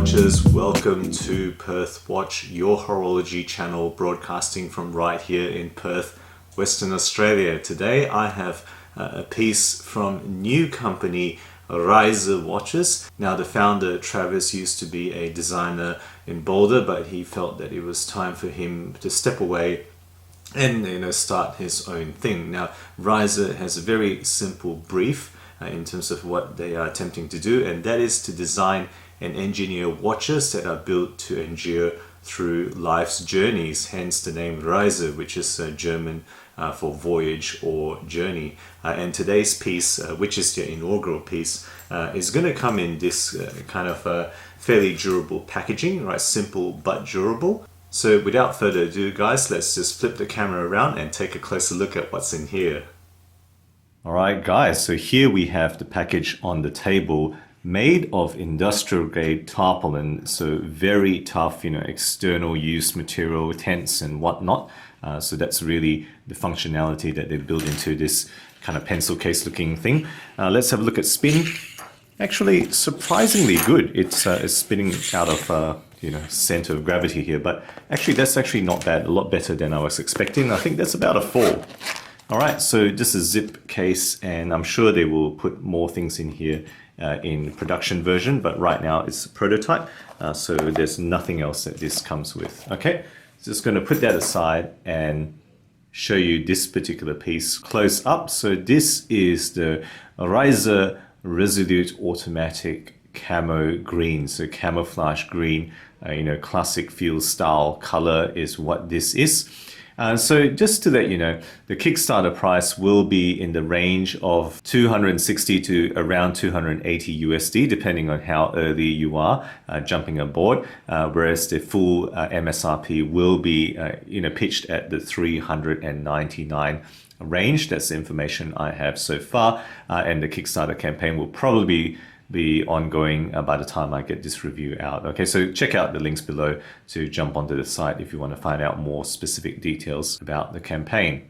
watchers, welcome to Perth Watch, your horology channel broadcasting from right here in Perth, Western Australia. Today I have a piece from new company REISE watches. Now the founder Travis used to be a designer in Boulder, but he felt that it was time for him to step away and start his own thing. Now REISE has a very simple brief in terms of what they are attempting to do, and that is to design and engineer watches that are built to endure through life's journeys, hence the name REISE, which is German for voyage or journey. And today's piece, which is the inaugural piece, is going to come in this kind of fairly durable packaging, right? Simple but durable. So without further ado, guys, let's just flip the camera around and take a closer look at what's in here. Alright guys, so here we have the package on the table, made of industrial grade tarpaulin, so very tough, external use material, tents and whatnot. So that's really the functionality that they built into this kind of pencil case looking thing. Let's have a look at spin. Actually, surprisingly good. It's spinning out of center of gravity here, but actually that's actually not bad, a lot better than I was expecting. I think that's about a 4. Alright, so this is a zip case, and I'm sure they will put more things in here in production version, but right now it's a prototype, so there's nothing else that this comes with. Okay, just going to put that aside and show you this particular piece close up. So this is the REISE Resolute automatic camo green, so camouflage green, classic feel style color is what this is. So just to let you know, the Kickstarter price will be in the range of 260 to around 280 USD, depending on how early you are jumping aboard, whereas the full MSRP will be pitched at the 399 range. That's the information I have so far, and the Kickstarter campaign will probably be ongoing by the time I get this review out. Okay, so check out the links below to jump onto the site if you want to find out more specific details about the campaign.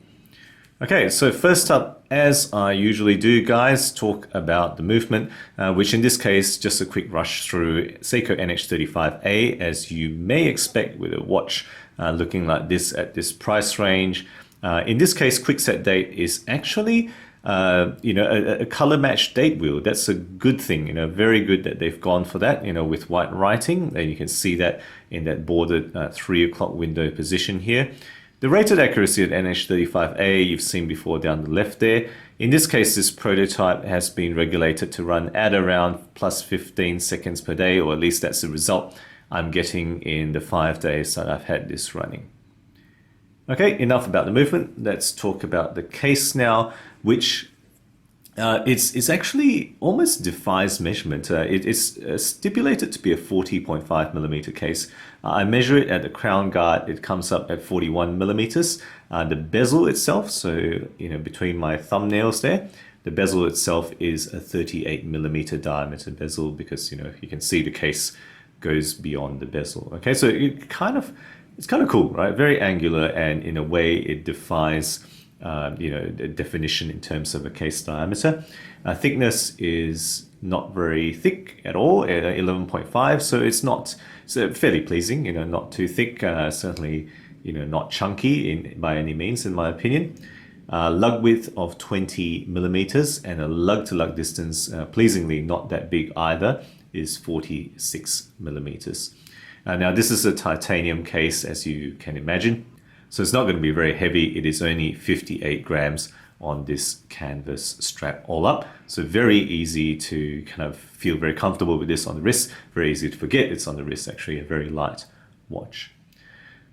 Okay, so first up, as I usually do, guys, talk about the movement, which in this case, just a quick rush through Seiko NH35A, as you may expect with a watch looking like this at this price range. In this case, quick set date is actually a color matched date wheel. That's a good thing, very good that they've gone for that, with white writing, and you can see that in that bordered 3 o'clock window position here. The rated accuracy at NH35A you've seen before down the left there. In this case, this prototype has been regulated to run at around plus 15 seconds per day, or at least that's the result I'm getting in the 5 days that I've had this running. Okay, enough about the movement. Let's talk about the case now, which it's actually almost defies measurement. It's stipulated to be a 40.5 millimeter case. I measure it at the crown guard. It comes up at 41 millimeters. The bezel itself, so between my thumbnails there, the bezel itself is a 38 millimeter diameter bezel, because you can see the case goes beyond the bezel. Okay, so it's kind of cool, right? Very angular, and in a way it defies the definition in terms of a case diameter. Thickness is not very thick at all, at 11.5, so it's fairly pleasing, not too thick, certainly not chunky by any means in my opinion. Lug width of 20 millimeters, and a lug to lug distance, pleasingly not that big either, is 46 millimeters. Now this is a titanium case, as you can imagine, so it's not going to be very heavy. It is only 58 grams on this canvas strap all up, so very easy to kind of feel very comfortable with this on the wrist, very easy to forget it's on the wrist, actually a very light watch.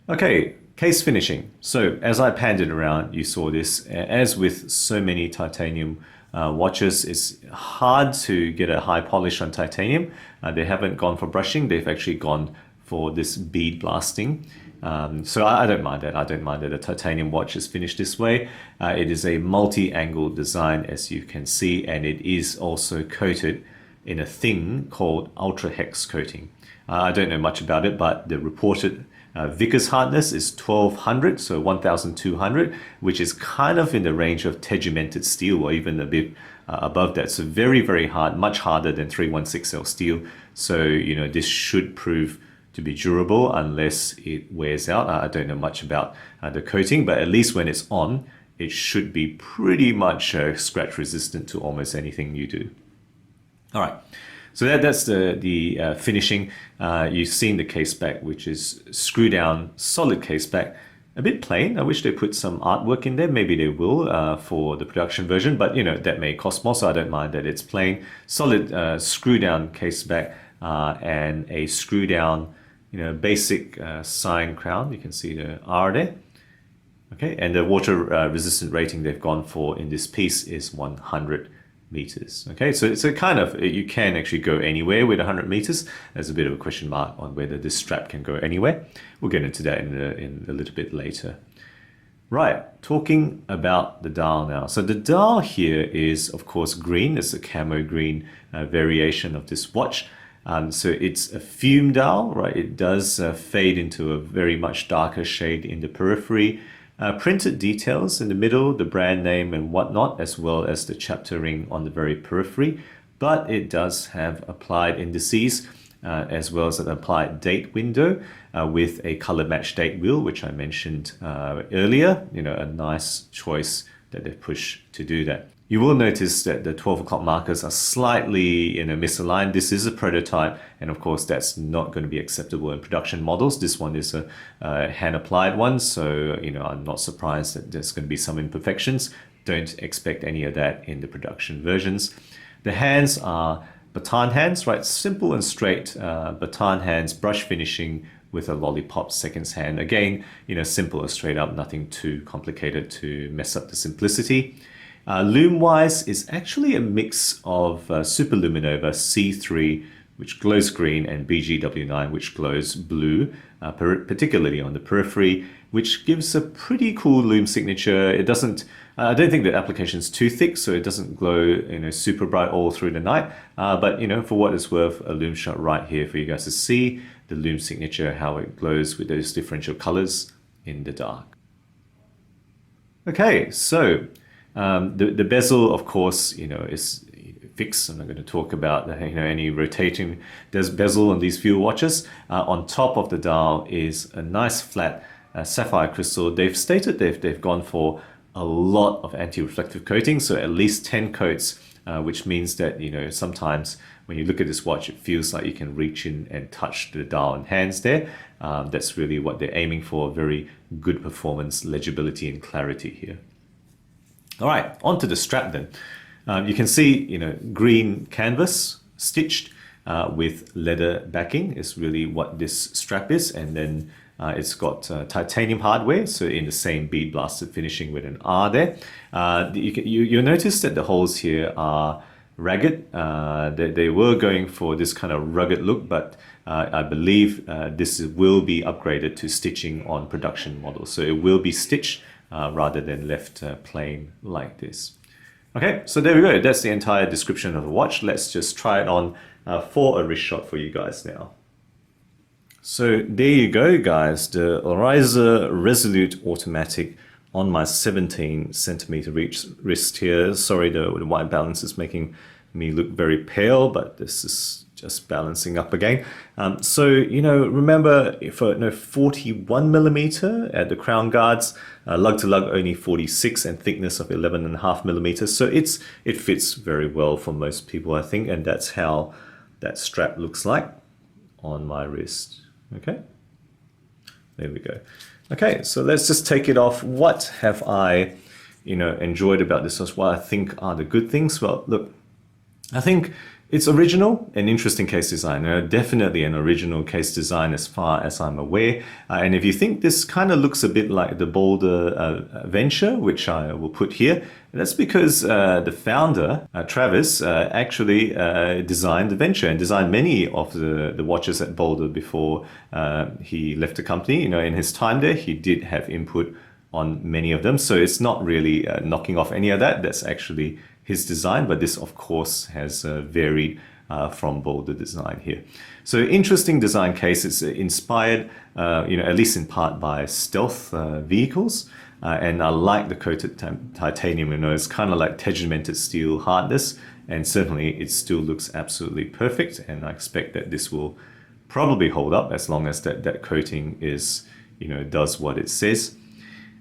Okay, case finishing. So as I panned it around, you saw this. As with so many titanium watches, it's hard to get a high polish on titanium. They haven't gone for brushing, they've actually gone for this bead blasting. So I don't mind that. I don't mind that a titanium watch is finished this way. It is a multi-angle design, as you can see, and it is also coated in a thing called UltraHex coating. I don't know much about it, but the reported Vickers hardness is 1200, so 1200, which is kind of in the range of tegimented steel or even a bit above that. So very, very hard, much harder than 316L steel. So, you know, this should prove to be durable unless it wears out. I don't know much about the coating, but at least when it's on, it should be pretty much scratch resistant to almost anything you do. All right, so that's the finishing. You've seen the Caseback, which is screw down solid Caseback. A bit plain. I wish they put some artwork in there. Maybe they will for the production version, but you know, that may cost more, so I don't mind that it's plain. Solid screw down Caseback and a screw down, you know, basic sign crown. You can see the R there. Okay, and the water resistant rating they've gone for in this piece is 100 meters. Okay, so it's a kind of, you can actually go anywhere with 100 meters. There's a bit of a question mark on whether this strap can go anywhere. We'll get into that in a little bit later. Right, talking about the dial now. So the dial here is, of course, green. It's a camo green variation of this watch. So it's a fume dial, right? It does fade into a very much darker shade in the periphery. Printed details in the middle, the brand name and whatnot, as well as the chapter ring on the very periphery. But it does have applied indices as well as an applied date window with a color match date wheel, which I mentioned earlier. You know, a nice choice that they've pushed to do that. You will notice that the 12 o'clock markers are slightly, you know, misaligned. This is a prototype, and of course that's not going to be acceptable in production models. This one is a hand-applied one, so you know, I'm not surprised that there's going to be some imperfections. Don't expect any of that in the production versions. The hands are baton hands, right? Simple and straight baton hands, brush finishing with a lollipop seconds hand. Again, you know, simple and straight up, nothing too complicated to mess up the simplicity. Lume-wise is actually a mix of Superluminova C3, which glows green, and BGW9, which glows blue, particularly on the periphery, which gives a pretty cool lume signature. It doesn't, I don't think the application is too thick, so it doesn't glow, you know, super bright all through the night. But you know, for what it's worth, a lume shot right here for you guys to see the lume signature, how it glows with those differential colors in the dark. Okay, so the bezel, of course, you know, is fixed. I'm not going to talk about, you know, any rotating. There's bezel on these few watches. On top of the dial is a nice flat sapphire crystal. They've stated they've gone for a lot of anti-reflective coating, so at least 10 coats, which means that, you know, sometimes when you look at this watch, it feels like you can reach in and touch the dial in hands there. That's really what they're aiming for. Very good performance, legibility, and clarity here. All right, onto the strap then. You can see, you know, green canvas stitched with leather backing is really what this strap is, and then it's got titanium hardware, so in the same bead blasted finishing with an R there. You'll notice that the holes here are ragged. They were going for this kind of rugged look, but I believe this will be upgraded to stitching on production models, so it will be stitched rather than left plain like this. Okay, so there we go. That's the entire description of the watch. Let's just try it on for a wrist shot for you guys now. So there you go, guys. The REISE Resolute automatic on my 17 centimeter wrist here. Sorry, the white balance is making me look very pale, but this is just balancing up again. So, you know, remember for 41 millimeter at the crown guards, lug to lug only 46 and thickness of 11.5 millimeters. So it fits very well for most people, I think, and that's how that strap looks like on my wrist. Okay, there we go. Okay, so let's just take it off. What have I, you know, enjoyed about this? What I think are the good things? Well, look, I think it's original and interesting case design. Definitely an original case design as far as I'm aware. And if you think this kind of looks a bit like the Boulder Venture, which I will put here, that's because the founder, Travis, actually designed the Venture and designed many of the watches at Boulder before he left the company. You know, in his time there, he did have input on many of them. So it's not really knocking off any of that. That's actually his design, but this of course has varied from Boulder Design here. So interesting design case. It's inspired, at least in part by stealth vehicles. And I like the coated titanium. It's kind of like tegimented steel hardness, and certainly it still looks absolutely perfect. And I expect that this will probably hold up as long as that coating is, does what it says.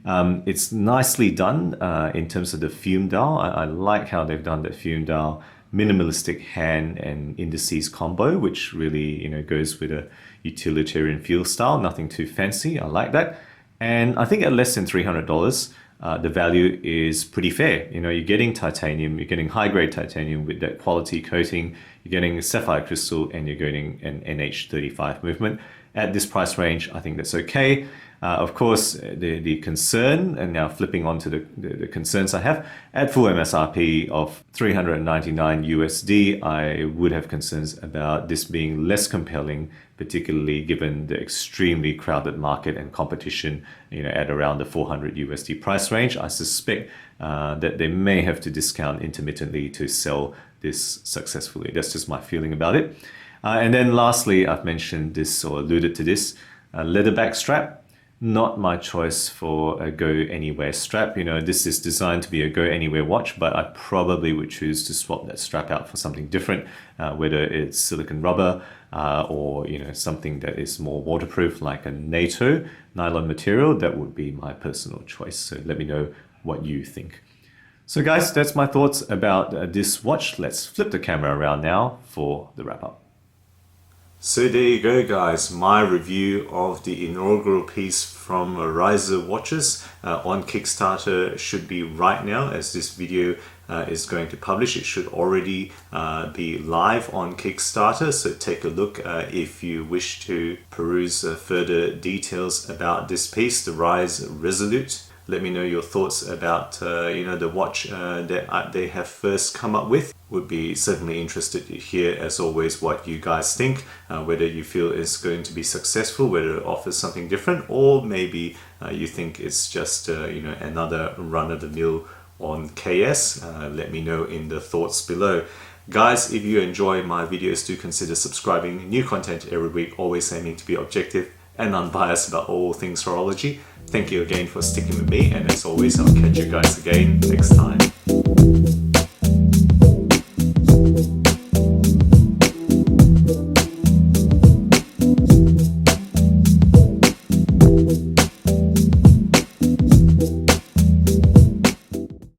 It's nicely done in terms of the fume dial. I like how they've done that fume dial, minimalistic hand and indices combo, which really goes with a utilitarian feel style. Nothing too fancy. I like that. And I think at less than $300, the value is pretty fair. You're getting titanium, you're getting high-grade titanium with that quality coating, you're getting sapphire crystal, and you're getting an NH35 movement. At this price range, I think that's okay. Of course, the concern, and now flipping on to the concerns I have, at full MSRP of $399 USD, I would have concerns about this being less compelling, particularly given the extremely crowded market and competition, at around the $400 USD price range. I suspect that they may have to discount intermittently to sell this successfully. That's just my feeling about it. And then lastly, I've mentioned this or alluded to this, leatherback strap. Not my choice for a go anywhere strap. This is designed to be a go anywhere watch, but I probably would choose to swap that strap out for something different, whether it's silicone rubber or something that is more waterproof like a NATO nylon material. That would be my personal choice. So let me know what you think. So guys, that's my thoughts about this watch. Let's flip the camera around now for the wrap up. So there you go guys, my review of the inaugural piece from REISE Watches on Kickstarter should be right now as this video is going to publish. It should already be live on Kickstarter, so take a look if you wish to peruse further details about this piece, the REISE Resolute. Let me know your thoughts about the watch that they have first come up with. Would be certainly interested to hear, as always, what you guys think, whether you feel it's going to be successful, whether it offers something different, or maybe you think it's just another run-of-the-mill on KS. Let me know in the thoughts below. Guys, if you enjoy my videos, do consider subscribing. New content every week, always aiming to be objective and unbiased about all things horology. Thank you again for sticking with me, and as always, I'll catch you guys again next time.